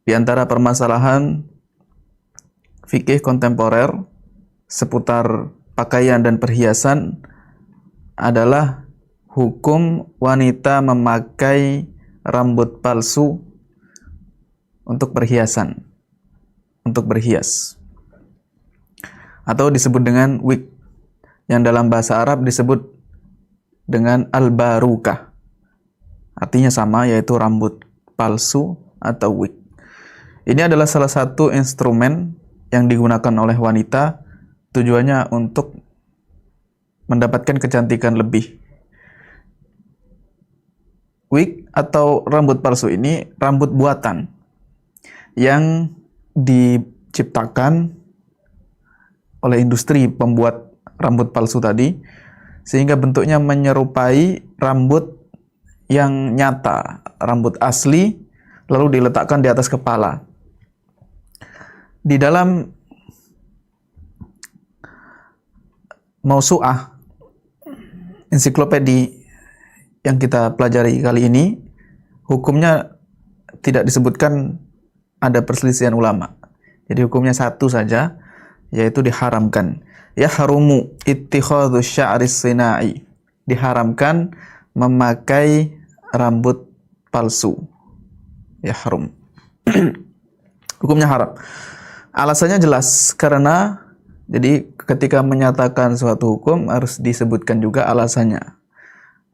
Di antara permasalahan fikih kontemporer seputar pakaian dan perhiasan adalah hukum wanita memakai rambut palsu untuk perhiasan, untuk berhias, atau disebut dengan wig, yang dalam bahasa Arab disebut dengan al-barukah. Artinya sama, yaitu rambut palsu atau wig. Ini adalah salah satu instrumen yang digunakan oleh wanita, tujuannya untuk mendapatkan kecantikan lebih. Wig atau rambut palsu ini rambut buatan yang diciptakan oleh industri pembuat rambut palsu tadi, sehingga bentuknya menyerupai rambut yang nyata, rambut asli, lalu diletakkan di atas kepala. Di dalam Mausu'ah, ensiklopedi yang kita pelajari kali ini, hukumnya tidak disebutkan ada perselisihan ulama. Jadi hukumnya satu saja, yaitu diharamkan. Yahrumu ittikhadhu sya'ris sina'i. Diharamkan memakai rambut palsu. Yahrum. Hukumnya haram. Alasannya jelas, karena jadi ketika menyatakan suatu hukum harus disebutkan juga alasannya.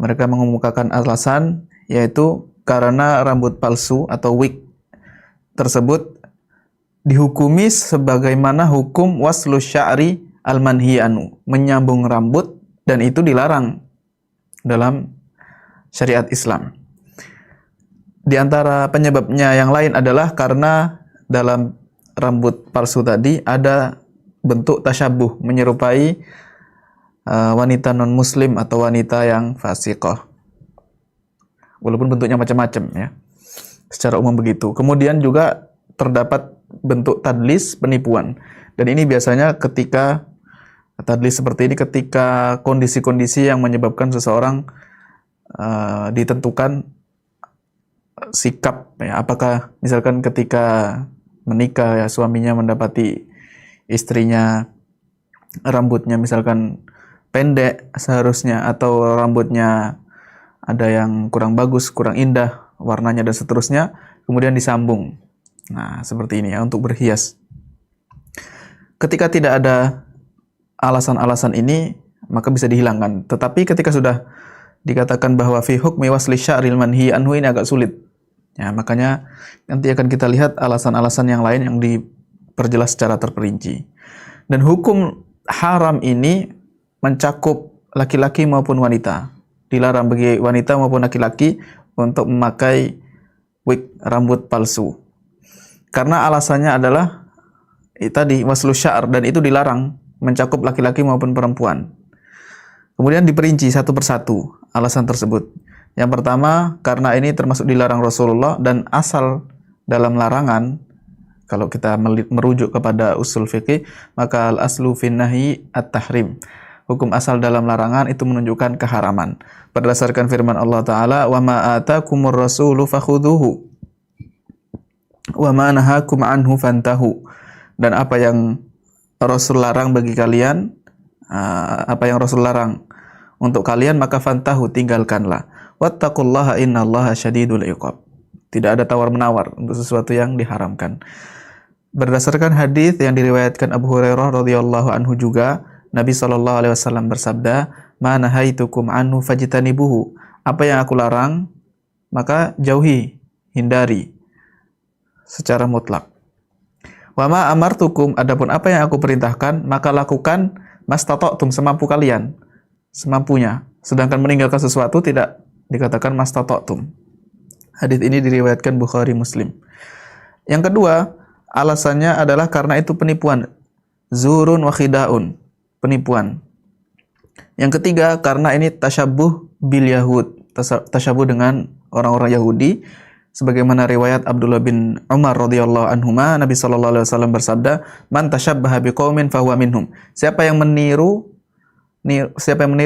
Mereka mengemukakan alasan, yaitu karena rambut palsu atau wig tersebut dihukumi sebagaimana hukum waslu sya'ri al-manhi anu, menyambung rambut, dan itu dilarang dalam syariat Islam. Di antara penyebabnya yang lain adalah karena dalam rambut palsu tadi ada bentuk tasyabuh, menyerupai wanita non-muslim atau wanita yang fasiqah. Walaupun bentuknya macam-macam ya. Secara umum begitu. Kemudian juga terdapat bentuk tadlis, penipuan. Dan ini biasanya ketika tadlis seperti ini, ketika kondisi-kondisi yang menyebabkan seseorang ditentukan sikap ya, apakah misalkan ketika menikah ya, suaminya mendapati istrinya rambutnya misalkan pendek seharusnya, atau rambutnya ada yang kurang bagus, kurang indah warnanya dan seterusnya, kemudian disambung. Nah, seperti ini ya, untuk berhias. Ketika tidak ada alasan-alasan ini, maka bisa dihilangkan. Tetapi ketika sudah dikatakan bahwa fi hukmi wasli sya'ril manhi anhu, ini agak sulit. Ya, makanya nanti akan kita lihat alasan-alasan yang lain yang diperjelas secara terperinci. Dan hukum haram ini mencakup laki-laki maupun wanita. Dilarang bagi wanita maupun laki-laki untuk memakai wig, rambut palsu. Karena alasannya adalah tadi waslu syar, dan itu dilarang, mencakup laki-laki maupun perempuan. Kemudian diperinci satu persatu alasan tersebut. Yang pertama, karena ini termasuk dilarang Rasulullah, dan asal dalam larangan, kalau kita merujuk kepada usul fikih, maka al-aslu fin nahyi at-tahrim. Hukum asal dalam larangan itu menunjukkan keharaman. Berdasarkan firman Allah Ta'ala, wa ma atakumur rasulu fakhuduhu wa ma nahakum anhu fantahu. Dan apa yang Rasul larang bagi kalian, apa yang Rasul larang untuk kalian, maka fantahu, tinggalkanlah. Wattaqullaha innallaha syadidul iqab. Tidak ada tawar-menawar untuk sesuatu yang diharamkan. Berdasarkan hadis yang diriwayatkan Abu Hurairah radhiyallahu anhu juga, Nabi SAW bersabda, "Ma nahaitukum anhu fajtanibuhu." Apa yang aku larang, maka jauhi, hindari secara mutlak. Wa ma amartukum, adapun apa yang aku perintahkan, maka lakukan mastata'tum, semampu kalian, semampunya. Sedangkan meninggalkan sesuatu tidak dikatakan mastata'tum. Hadis ini diriwayatkan Bukhari Muslim. Yang kedua, alasannya adalah karena itu penipuan. Zurun wa khida'un, penipuan. Yang ketiga, karena ini tasyabuh bil Yahud, tasyabuh dengan orang-orang Yahudi. Sebagaimana riwayat Abdullah bin Umar radhiyallahu anhuma, Nabi sallallahu alaihi wasallam bersabda, "Man tasyabbaha biqaumin fahuwa minhum." Siapa yang meniru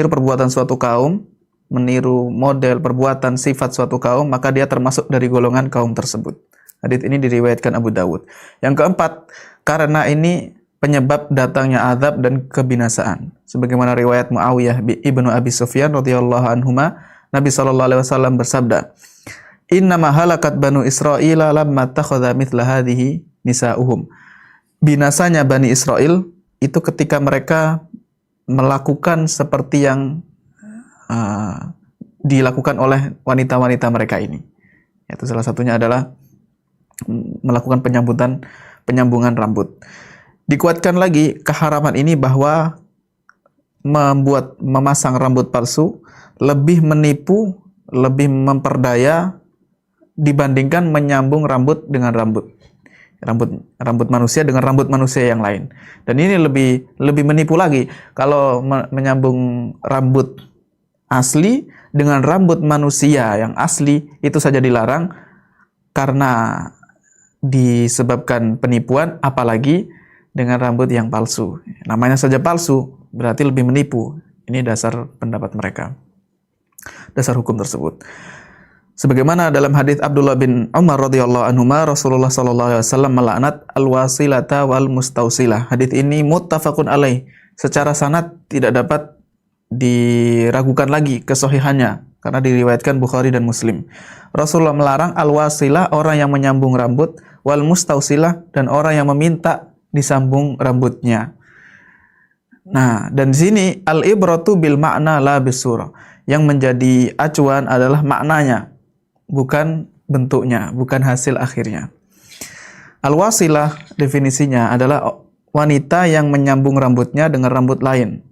perbuatan suatu kaum, meniru model perbuatan sifat suatu kaum, maka dia termasuk dari golongan kaum tersebut. Hadits ini diriwayatkan Abu Dawud. Yang keempat, karena ini penyebab datangnya azab dan kebinasaan. Sebagaimana riwayat Muawiyah ibnu Abi Sufyan radhiyallahu anhuma, Nabi sallallahu alaihi wasallam bersabda, "Innama halakat banu Israila lamma takhadha mithla hadhihi nisa'uhum." Binasanya Bani Israel itu ketika mereka melakukan seperti yang dilakukan oleh wanita-wanita mereka ini. Yaitu salah satunya adalah melakukan penyambungan rambut. Dikuatkan lagi keharaman ini bahwa memasang rambut palsu lebih menipu, lebih memperdaya dibandingkan menyambung rambut dengan rambut manusia dengan rambut manusia yang lain. Dan ini lebih menipu lagi kalau menyambung rambut asli dengan rambut manusia yang asli itu saja dilarang karena disebabkan penipuan, apalagi dengan rambut yang palsu. Namanya saja palsu, berarti lebih menipu. Ini dasar pendapat mereka, dasar hukum tersebut. Sebagaimana dalam hadis Abdullah bin Umar radhiyallahu anhuma, Rasulullah sallallahu alaihi wasallam melaknat al-wasilata wal mustausilah. Hadis ini muttafaqun alaih. Secara sanad tidak dapat diragukan lagi kesahihannya karena diriwayatkan Bukhari dan Muslim. Rasulullah melarang al-wasilah, orang yang menyambung rambut, wal mustausilah, dan orang yang meminta disambung rambutnya. Nah, dan di sini al-ibratu bil makna la bisurah. Yang menjadi acuan adalah maknanya, bukan bentuknya, bukan hasil akhirnya. Al-wasilah definisinya adalah wanita yang menyambung rambutnya dengan rambut lain.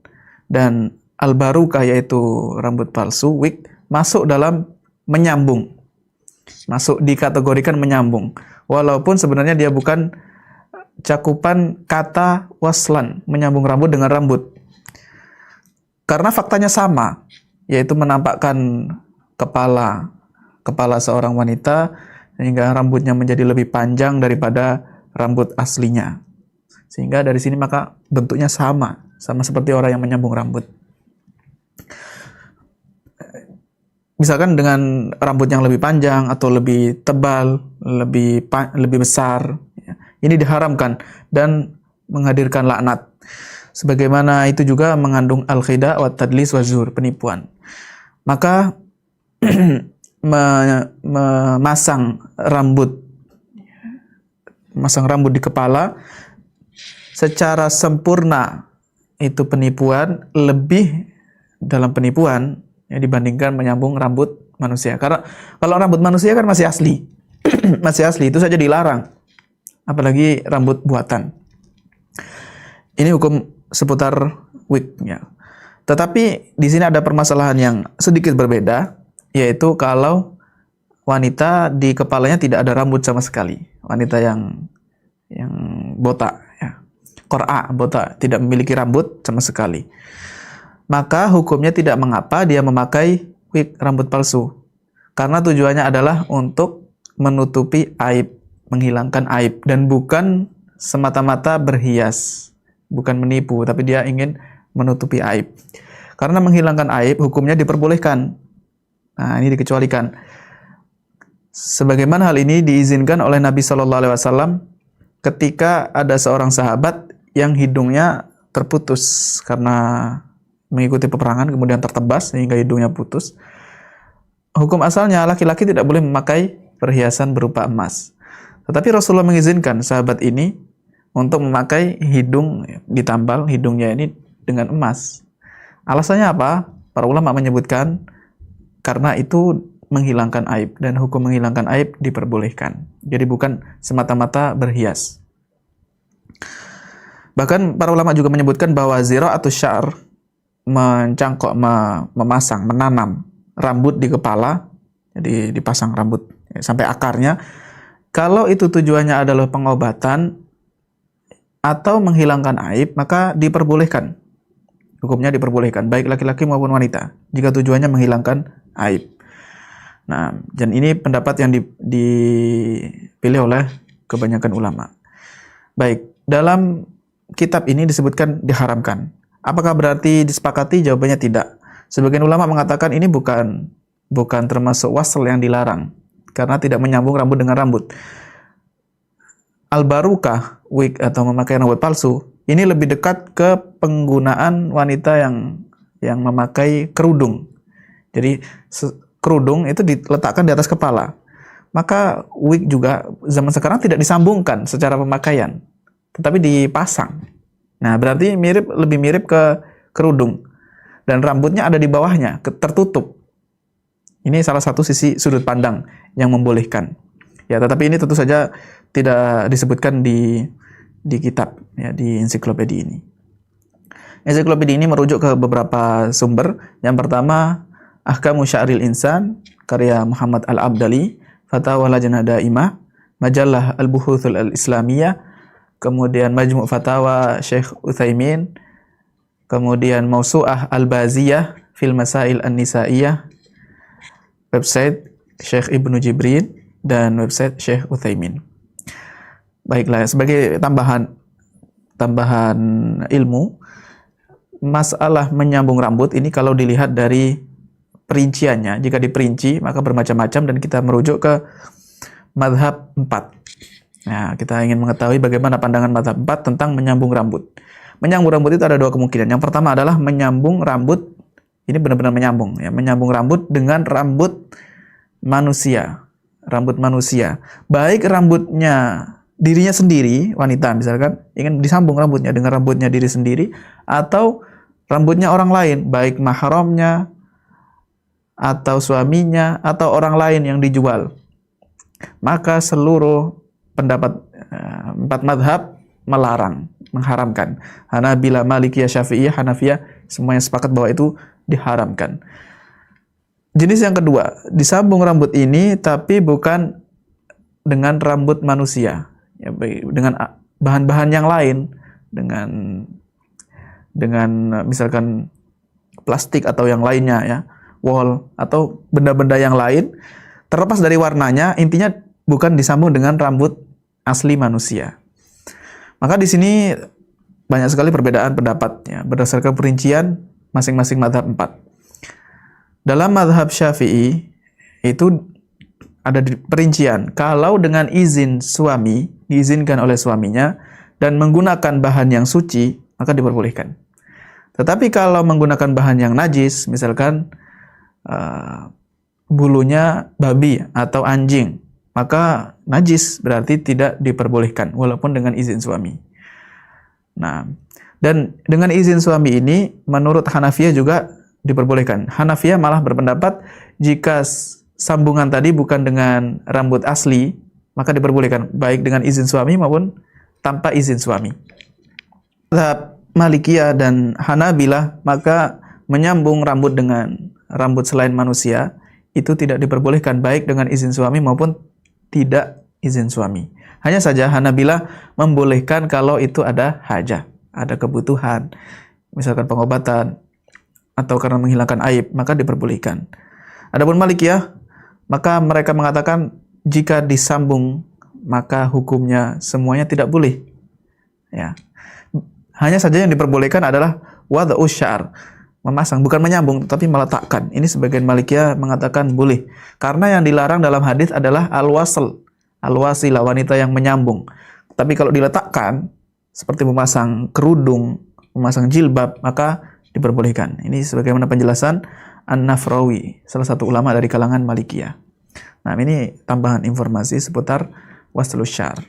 Dan al-barukah, yaitu rambut palsu, wig, masuk dalam menyambung. Masuk dikategorikan menyambung. Walaupun sebenarnya dia bukan cakupan kata waslan, menyambung rambut dengan rambut. Karena faktanya sama, yaitu menampakkan kepala seorang wanita sehingga rambutnya menjadi lebih panjang daripada rambut aslinya. Sehingga dari sini maka bentuknya sama seperti orang yang menyambung rambut. Misalkan dengan rambut yang lebih panjang atau lebih tebal, lebih besar, ini diharamkan dan menghadirkan laknat. Sebagaimana itu juga mengandung al-khida' wa tadlis wa zur, penipuan. Maka memasang rambut di kepala secara sempurna itu penipuan, lebih dalam penipuan ya, dibandingkan menyambung rambut manusia. Karena kalau rambut manusia kan masih asli masih asli, itu saja dilarang, apalagi rambut buatan. Ini hukum seputar wig ya. Tetapi di sini ada permasalahan yang sedikit berbeda, yaitu kalau wanita di kepalanya tidak ada rambut sama sekali, wanita yang botak ya, qur'a, botak, tidak memiliki rambut sama sekali, maka hukumnya tidak mengapa dia memakai wig, rambut palsu, karena tujuannya adalah untuk menutupi aib, menghilangkan aib, dan bukan semata-mata berhias, bukan menipu, tapi dia ingin menutupi aib. Karena menghilangkan aib hukumnya diperbolehkan. Nah, ini dikecualikan. Sebagaimana hal ini diizinkan oleh Nabi Shallallahu Alaihi Wasallam ketika ada seorang sahabat yang hidungnya terputus karena mengikuti peperangan, kemudian tertebas sehingga hidungnya putus. Hukum asalnya laki-laki tidak boleh memakai perhiasan berupa emas. Tetapi Rasulullah mengizinkan sahabat ini untuk memakai hidung, ditambal hidungnya ini dengan emas. Alasannya apa? Para ulama menyebutkan karena itu menghilangkan aib, dan hukum menghilangkan aib diperbolehkan. Jadi bukan semata-mata berhias. Bahkan para ulama juga menyebutkan bahwa zira'atu syar, mencangkok, memasang, menanam rambut di kepala, jadi dipasang rambut sampai akarnya, kalau itu tujuannya adalah pengobatan atau menghilangkan aib, maka diperbolehkan. Hukumnya diperbolehkan, baik laki-laki maupun wanita, jika tujuannya menghilangkan aib. Nah, dan ini pendapat yang dipilih oleh kebanyakan ulama. Baik, dalam kitab ini disebutkan diharamkan. Apakah berarti disepakati? Jawabannya tidak. Sebagian ulama mengatakan ini bukan termasuk wasl yang dilarang, karena tidak menyambung rambut dengan rambut. al-barukah, wig atau memakai rambut palsu, ini lebih dekat ke penggunaan wanita yang memakai kerudung. Jadi kerudung itu diletakkan di atas kepala. Maka wig juga zaman sekarang tidak disambungkan secara pemakaian, tetapi dipasang. Nah, berarti lebih mirip ke kerudung. Dan rambutnya ada di bawahnya, tertutup. Ini salah satu sisi sudut pandang yang membolehkan. Ya, tetapi ini tentu saja tidak disebutkan di kitab, ya, di ensiklopedia ini. Ensiklopedia ini merujuk ke beberapa sumber. Yang pertama, Ahkamu Sya'ril Insan, karya Muhammad Al-Abdali, Fatawa Lajnah Daimah, Majalah Al-Buhuthul Al-Islamiyah, kemudian Majmu' Fatawa Syekh Utsaimin, kemudian Mausu'ah Al-Baziyah fil Masail An-Nisaiyah, website Syekh Ibnu Jibrin, dan website Syekh Utsaimin. Baiklah, sebagai tambahan ilmu, masalah menyambung rambut ini kalau dilihat dari perinciannya, jika diperinci maka bermacam-macam dan kita merujuk ke mazhab 4. Nah, kita ingin mengetahui bagaimana pandangan mazhab 4 tentang menyambung rambut. Menyambung rambut itu ada dua kemungkinan. Yang pertama adalah menyambung rambut, ini benar-benar menyambung, ya, menyambung rambut dengan rambut manusia. Rambut manusia. Baik rambutnya dirinya sendiri, wanita misalkan, ingin disambung rambutnya dengan rambutnya diri sendiri, atau rambutnya orang lain, baik mahramnya, atau suaminya, atau orang lain yang dijual. Maka seluruh pendapat 4 madhab melarang, mengharamkan. Hanabilah, Malikiyah, Syafi'iyah, Hanafiyah, semuanya sepakat bahwa itu diharamkan. Jenis yang kedua, disambung rambut ini tapi bukan dengan rambut manusia, ya, dengan bahan-bahan yang lain, dengan misalkan plastik atau yang lainnya, ya, wool atau benda-benda yang lain, terlepas dari warnanya, intinya bukan disambung dengan rambut asli manusia. Maka di sini banyak sekali perbedaan pendapat, ya, berdasarkan perincian masing-masing mazhab 4. Dalam mazhab Syafi'i itu ada perincian, kalau dengan izin suami, diizinkan oleh suaminya dan menggunakan bahan yang suci, maka diperbolehkan. Tetapi kalau menggunakan bahan yang najis, misalkan bulunya babi atau anjing, maka najis, berarti tidak diperbolehkan walaupun dengan izin suami. Nah, dan dengan izin suami ini menurut Hanafiyah juga diperbolehkan. Hanafiyah malah berpendapat jika sambungan tadi bukan dengan rambut asli, maka diperbolehkan baik dengan izin suami maupun tanpa izin suami. Mazhab Malikiyah dan Hanabilah, maka menyambung rambut dengan rambut selain manusia itu tidak diperbolehkan baik dengan izin suami maupun tidak izin suami. Hanya saja Hanabilah membolehkan kalau itu ada hajah, ada kebutuhan, misalkan pengobatan atau karena menghilangkan aib, maka diperbolehkan. Adapun Malikiyah, maka mereka mengatakan jika disambung maka hukumnya semuanya tidak boleh. Ya. Hanya saja yang diperbolehkan adalah wad'us syar, memasang, bukan menyambung, tapi meletakkan. Ini sebagian Malikiyah mengatakan boleh. Karena yang dilarang dalam hadis adalah al-wasl, al-wasilah, wanita yang menyambung. Tapi kalau diletakkan, seperti memasang kerudung, memasang jilbab, maka diperbolehkan. Ini sebagaimana penjelasan An-Nafrawi, salah satu ulama dari kalangan Malikiyah. Nah, ini tambahan informasi seputar waslus syar.